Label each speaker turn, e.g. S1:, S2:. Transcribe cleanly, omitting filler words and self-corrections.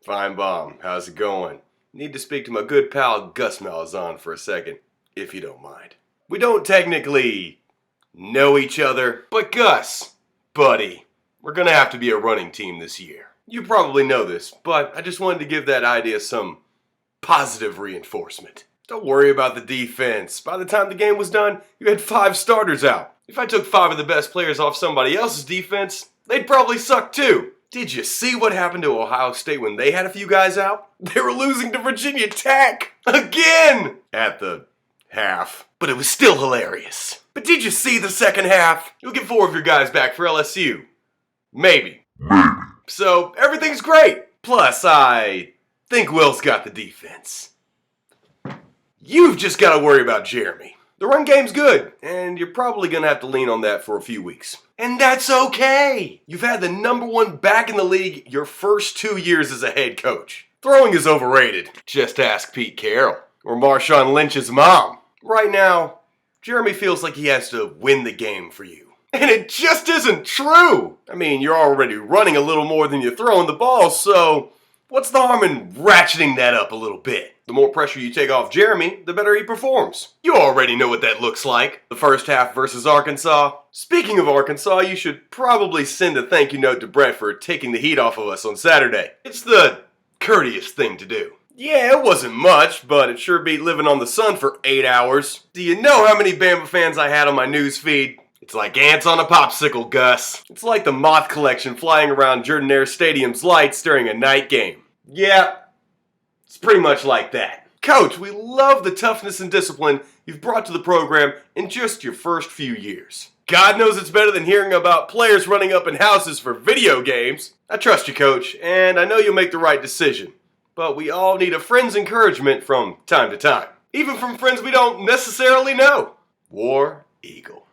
S1: Fine bomb. How's it going? Need to speak to my good pal Gus Malzahn for a second, if you don't mind. We don't technically know each other, but Gus, buddy, we're gonna have to be a running team this year. You probably know this, but I just wanted to give that idea some positive reinforcement. Don't worry about the defense. By the time the game was done, you had 5 starters out. If I took 5 of the best players off somebody else's defense, they'd probably suck too. Did you see what happened to Ohio State when they had a few guys out? They were losing to Virginia Tech again at the half. But it was still hilarious. But did you see the second half? You'll get 4 of your guys back for LSU. Maybe. So everything's great. Plus, I think Will's got the defense. You've just got to worry about Jeremy. The run game's good, and you're probably going to have to lean on that for a few weeks. And that's okay! You've had the #1 back in the league your first 2 years as a head coach. Throwing is overrated. Just ask Pete Carroll or Marshawn Lynch's mom. Right now, Jeremy feels like he has to win the game for you. And it just isn't true! I mean, you're already running a little more than you're throwing the ball, so what's the harm in ratcheting that up a little bit? The more pressure you take off Jeremy, the better he performs. You already know what that looks like. The first half versus Arkansas. Speaking of Arkansas, you should probably send a thank you note to Brett for taking the heat off of us on Saturday. It's the courteous thing to do. Yeah, it wasn't much, but it sure beat living on the sun for 8 hours. Do you know how many Bama fans I had on my news feed? It's like ants on a popsicle, Gus. It's like the moth collection flying around Jordan-Hare Stadium's lights during a night game. Yeah. It's pretty much like that. Coach, we love the toughness and discipline you've brought to the program in just your first few years. God knows it's better than hearing about players running up in houses for video games. I trust you, Coach, and I know you'll make the right decision. But we all need a friend's encouragement from time to time. Even from friends we don't necessarily know. War Eagle.